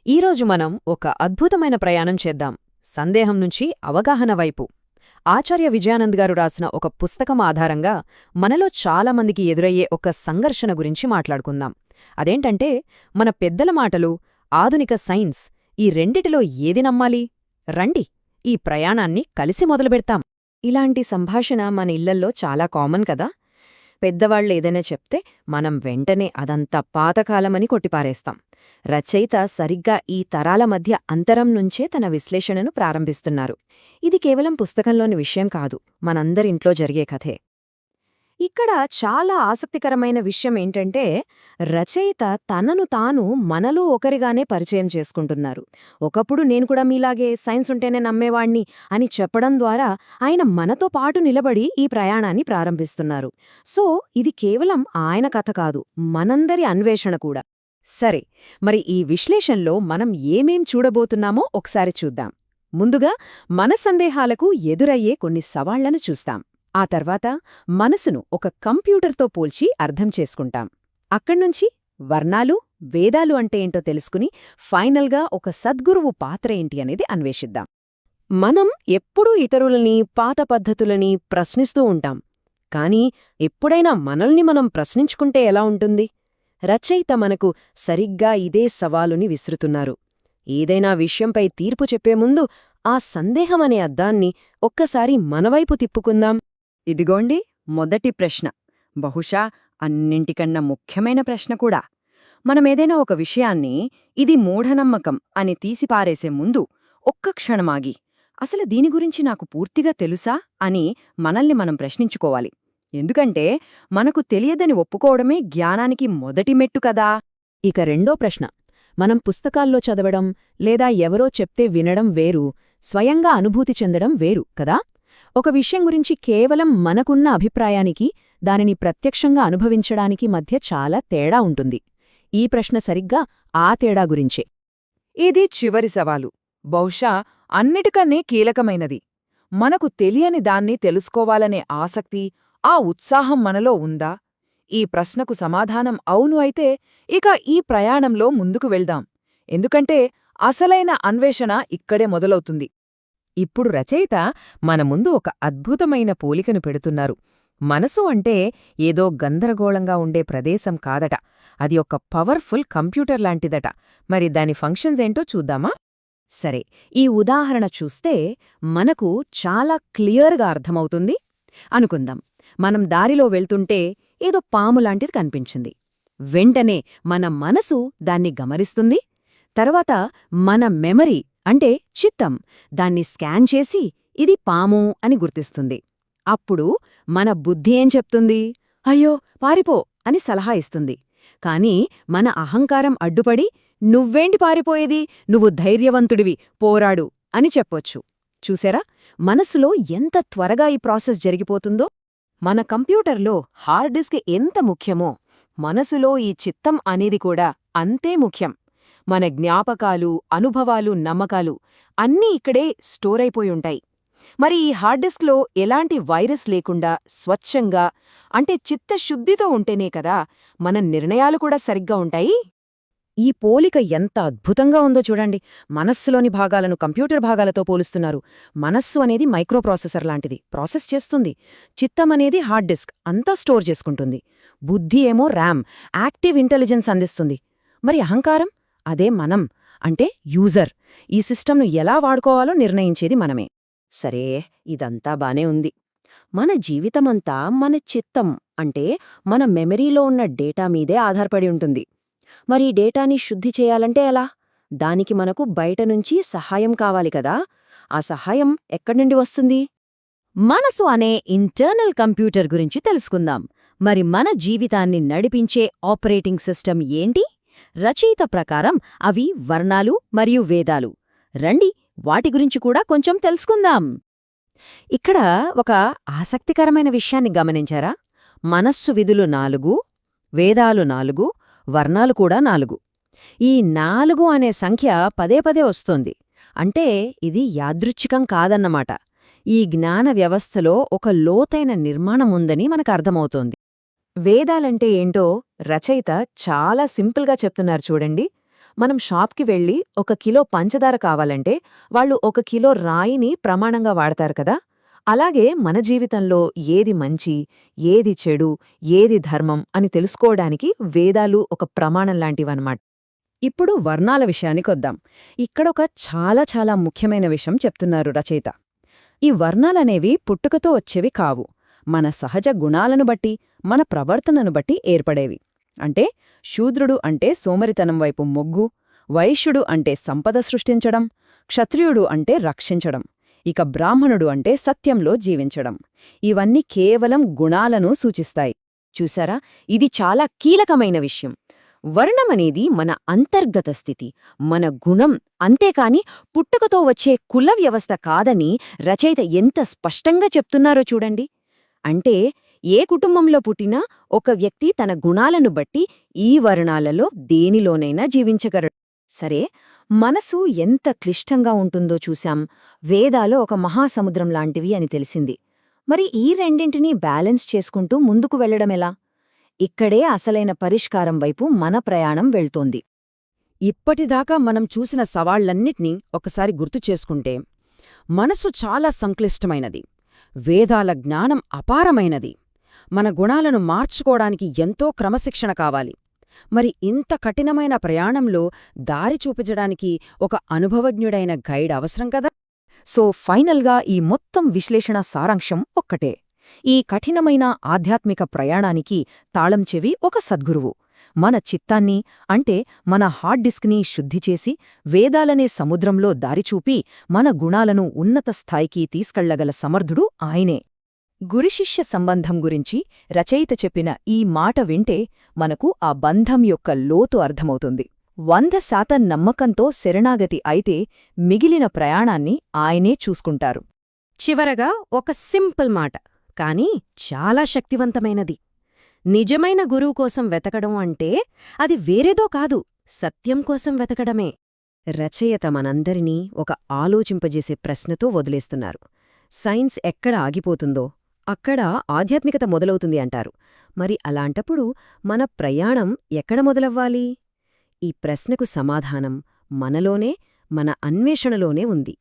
ఈరోజు మనం ఒక అద్భుతమైన ప్రయాణం చేద్దాం, సందేహం నుంచి అవగాహన వైపు. ఆచార్య విజయానంద్ గారు రాసిన ఒక పుస్తకం ఆధారంగా మనలో చాలామందికి ఎదురయ్యే ఒక సంఘర్షణ గురించి మాట్లాడుకుందాం. అదేంటంటే, మన పెద్దల మాటలు, ఆధునిక సైన్స్, ఈ రెండిటిలో ఏది నమ్మాలి? రండి, ఈ ప్రయాణాన్ని కలిసి మొదలుపెడతాం. ఇలాంటి సంభాషణ మన ఇళ్లల్లో చాలా కామన్ కదా. పెద్దవాళ్లేదైనా చెప్తే మనం వెంటనే అదంతా పాతకాలమని కొట్టిపారేస్తాం. రచయిత సరిగ్గా ఈ తరాల మధ్య అంతరం నుంచే తన విశ్లేషణను ప్రారంభిస్తున్నారు. ఇది కేవలం పుస్తకంలోని విషయం కాదు, మనందరింట్లో జరిగే కథే. ఇక్కడ చాలా ఆసక్తికరమైన విషయం ఏంటంటే, రచయిత తనను తాను మనలో ఒకరిగానే పరిచయం చేసుకుంటున్నారు. ఒకప్పుడు నేను కూడా మీలాగే సైన్స్ ఉంటేనే నమ్మేవాణ్ణి అని చెప్పడం ద్వారా ఆయన మనతో పాటు నిలబడి ఈ ప్రయాణాన్ని ప్రారంభిస్తున్నారు. సో ఇది కేవలం ఆయన కథ కాదు, మనందరి అన్వేషణ కూడా. సరే, మరి ఈ విశ్లేషణలో మనం ఏమేం చూడబోతున్నామో ఒకసారి చూద్దాం. ముందుగా మన సందేహాలకు ఎదురయ్యే కొన్ని సవాళ్లను చూస్తాం. ఆ తర్వాత మనసును ఒక కంప్యూటర్తో పోల్చి అర్థం చేసుకుంటాం. అక్కడ్నుంచి వర్ణాలు, వేదాలు అంటే ఏంటో తెలుసుకుని ఫైనల్గా ఒక సద్గురువు పాత్ర ఏంటి అనేది అన్వేషిద్దాం. మనం ఎప్పుడూ ఇతరులని, పాత పద్ధతులని ప్రశ్నిస్తూ ఉంటాం. కానీ ఎప్పుడైనా మనల్ని మనం ప్రశ్నించుకుంటే ఎలా ఉంటుంది? రచయిత మనకు సరిగ్గా ఇదే సవాలుని విసురుతున్నారు. ఏదైనా విషయంపై తీర్పు చెప్పే ముందు ఆ సందేహమనే అద్దాన్ని ఒక్కసారి మనవైపు తిప్పుకుందాం. ఇదిగోండి మొదటి ప్రశ్న, బహుశా అన్నింటికన్నా ముఖ్యమైన ప్రశ్న కూడా. మనమేదైనా ఒక విషయాన్ని ఇది మూఢనమ్మకం అని తీసిపారేసే ముందు ఒక్క క్షణమాగి, అసలు దీని గురించి నాకు పూర్తిగా తెలుసా అని మనల్ని మనం ప్రశ్నించుకోవాలి. ఎందుకంటే మనకు తెలియదని ఒప్పుకోవడమే జ్ఞానానికి మొదటి మెట్టు కదా. ఇక రెండో ప్రశ్న, మనం పుస్తకాల్లో చదవడం లేదా ఎవరో చెప్తే వినడం వేరు, స్వయంగా అనుభూతి చెందడం వేరు కదా. ఒక విషయం గురించి కేవలం మనకున్న అభిప్రాయానికి, దానిని ప్రత్యక్షంగా అనుభవించడానికి మధ్య చాలా తేడా ఉంటుంది. ఈ ప్రశ్న సరిగ్గా ఆ తేడా గురించే. ఇది చివరి సవాలు, బహుశా అన్నిటికన్నే కీలకమైనది. మనకు తెలియని దాన్ని తెలుసుకోవాలనే ఆసక్తి, ఆ ఉత్సాహం మనలో ఉందా? ఈ ప్రశ్నకు సమాధానం అవును అయితే ఇక ఈ ప్రయాణంలో ముందుకు వెళ్దాం. ఎందుకంటే అసలైన అన్వేషణ ఇక్కడే మొదలవుతుంది. ఇప్పుడు రచయిత మన ముందు ఒక అద్భుతమైన పోలికను పెడుతున్నారు. మనసు అంటే ఏదో గందరగోళంగా ఉండే ప్రదేశం కాదట, అది ఒక పవర్ఫుల్ కంప్యూటర్ లాంటిదట. మరి దాని ఫంక్షన్స్ ఏంటో చూద్దామా? సరే, ఈ ఉదాహరణ చూస్తే మనకు చాలా క్లియర్గా అర్థమవుతుంది. అనుకుందాం, మనం దారిలో వెళ్తుంటే ఏదో పాములాంటిది కనిపించింది. వెంటనే మన మనసు దాన్ని గమనిస్తుంది. తర్వాత మన మెమరీ అంటే చిత్తం దాన్ని స్కాన్ చేసి ఇది పాము అని గుర్తిస్తుంది. అప్పుడు మన బుద్ధి ఏం చెప్తుంది? అయ్యో పారిపో అని సలహా ఇస్తుంది. కాని మన అహంకారం అడ్డుపడి, నువ్వేంటి పారిపోయేది, నువ్వు ధైర్యవంతుడివి, పోరాడు అని చెప్పొచ్చు. చూసారా, మనసులో ఎంత త్వరగా ఈ ప్రాసెస్ జరిగిపోతుందో. మన కంప్యూటర్లో హార్డ్ డిస్క్ ఎంత ముఖ్యమో, మనసులో ఈ చిత్తం అనేది కూడా అంతే ముఖ్యం. మన జ్ఞాపకాలు, అనుభవాలు, నమ్మకాలు అన్నీ ఇక్కడే స్టోర్ అయిపోయుంటాయి. మరి ఈ హార్డ్ డిస్క్లో ఎలాంటి వైరస్ లేకుండా స్వచ్ఛంగా, అంటే చిత్తశుద్ధితో ఉంటేనే కదా మన నిర్ణయాలు కూడా సరిగ్గా ఉంటాయి. ఈ పోలిక ఎంత అద్భుతంగా ఉందో చూడండి. మనస్సులోని భాగాలను కంప్యూటర్ భాగాలతో పోలుస్తున్నారు. మనస్సు అనేది మైక్రోప్రాసెసర్ లాంటిది, ప్రాసెస్ చేస్తుంది. చిత్తమనేది హార్డ్ డిస్క్, అంతా స్టోర్ చేసుకుంటుంది. బుద్ధి ఏమో ర్యామ్, యాక్టివ్ ఇంటెలిజెన్స్ అందిస్తుంది. మరి అహంకారం? అదే మనం, అంటే యూజర్. ఈ సిస్టమ్ను ఎలా వాడుకోవాలో నిర్ణయించేది మనమే. సరే, ఇదంతా బానే ఉంది. మన జీవితమంతా మన చిత్తం, అంటే మన మెమరీలో ఉన్న డేటా మీదే ఆధారపడి ఉంటుంది. మరి ఈ డేటాని శుద్ధి చేయాలంటే ఎలా? దానికి మనకు బయటనుంచి సహాయం కావాలి కదా. ఆ సహాయం ఎక్కడ్నుండి వస్తుంది? మనసు అనే ఇంటర్నల్ కంప్యూటర్ గురించి తెలుసుకుందాం. మరి మన జీవితాన్ని నడిపించే ఆపరేటింగ్ సిస్టమ్ ఏంటి? రచయిత ప్రకారం అవి వర్ణాలు మరియు వేదాలు. రండి, వాటి గురించి కూడా కొంచెం తెలుసుకుందాం. ఇక్కడ ఒక ఆసక్తికరమైన విషయాన్ని గమనించారా? మనస్సు విధులు 4, వేదాలు 4, వర్ణాలు కూడా 4. ఈ 4 అనే సంఖ్య పదే పదే వస్తోంది. అంటే ఇది యాదృచ్ఛికం కాదన్నమాట. ఈ జ్ఞాన వ్యవస్థలో ఒక లోతైన నిర్మాణం ఉందని మనకర్థమవుతోంది. వేదాలంటే ఏంటో రచయిత చాలా సింపుల్గా చెప్తున్నారు చూడండి. మనం షాప్కి వెళ్ళి 1 కిలో పంచదార కావాలంటే వాళ్ళు 1 కిలో రాయిని ప్రమాణంగా వాడతారు కదా. అలాగే మన జీవితంలో ఏది మంచి, ఏది చెడు, ఏది ధర్మం అని తెలుసుకోవడానికి వేదాలు ఒక ప్రమాణం లాంటివన్నమాట. ఇప్పుడు వర్ణాల విషయానికొద్దాం. ఇక్కడొక చాలా ముఖ్యమైన విషయం చెప్తున్నారు రచయిత. ఈ వర్ణాలనేవి పుట్టుకతో వచ్చేవి కావు. మన సహజ గుణాలను బట్టి, మన ప్రవర్తనను బట్టి ఏర్పడేవి. అంటే శూద్రుడు అంటే సోమరితనం వైపు మొగ్గు, వైశ్యుడు అంటే సంపద సృష్టించడం, క్షత్రియుడు అంటే రక్షించడం, ఇక బ్రాహ్మణుడు అంటే సత్యంలో జీవించడం. ఇవన్నీ కేవలం గుణాలను సూచిస్తాయి. చూసారా, ఇది చాలా కీలకమైన విషయం. వర్ణమనేది మన అంతర్గత స్థితి, మన గుణం, అంతేకాని పుట్టుకతో వచ్చే కుల వ్యవస్థ కాదని రచయిత ఎంత స్పష్టంగా చెప్తున్నారో చూడండి. అంటే ఏ కుటుంబంలో పుట్టినా ఒక వ్యక్తి తన గుణాలను బట్టి ఈ వర్ణాలలో దేనిలోనైనా జీవించగలడు. సరే, మనసు ఎంత క్లిష్టంగా ఉంటుందో చూశాం. వేదాలు ఒక మహాసముద్రం లాంటివి అని తెలిసింది. మరి ఈ రెండింటినీ బ్యాలెన్స్ చేసుకుంటూ ముందుకు వెళ్లడమెలా? ఇక్కడే అసలైన పరిష్కారం వైపు మన ప్రయాణం వెళ్తోంది. ఇప్పటిదాకా మనం చూసిన సవాళ్లన్నిటినీ ఒకసారి గుర్తు చేసుకుంటే, మనసు చాలా సంక్లిష్టమైనది, వేదాల జ్ఞానం అపారమైనది, మన గుణాలను మార్చుకోవడానికి ఎంతో క్రమశిక్షణ కావాలి. మరి ఇంత కఠినమైన ప్రయాణంలో దారి చూపించడానికి ఒక అనుభవజ్ఞుడైన గైడ్ అవసరం కదా. సో ఫైనల్గా ఈ మొత్తం విశ్లేషణ సారాంశం ఒక్కటే. ఈ కఠినమైన ఆధ్యాత్మిక ప్రయాణానికి తాళం చెవి ఒక సద్గురువు. మన చిత్తాన్ని, అంటే మన హార్డ్ డిస్క్ని శుద్ధిచేసి వేదాలనే సముద్రంలో దారిచూపి మన గుణాలను ఉన్నత స్థాయికి తీసుకెళ్లగల సమర్థుడు ఆయనే. గురుశిష్య సంబంధం గురించి రచయిత చెప్పిన ఈ మాట వింటే మనకు ఆ బంధం యొక్క లోతు అర్థమవుతుంది. 100% నమ్మకంతో శరణాగతి అయితే మిగిలిన ప్రయాణాన్ని ఆయనే చూసుకుంటారు. చివరగా ఒక సింపుల్ మాట, కానీ చాలా శక్తివంతమైనది. నిజమైన గురువు కోసం వెతకడం అంటే అది వేరేదో కాదు, సత్యం కోసం వెతకడమే. రచయిత మనందరినీ ఒక ఆలోచింపజేసే ప్రశ్నతో వదిలేస్తున్నారు. సైన్స్ ఎక్కడ ఆగిపోతుందో అక్కడ ఆధ్యాత్మికత మొదలవుతుంది అంటారు. మరి అలాంటప్పుడు మన ప్రయాణం ఎక్కడ మొదలవ్వాలి? ఈ ప్రశ్నకు సమాధానం మనలోనే, మన అన్వేషణలోనే ఉంది.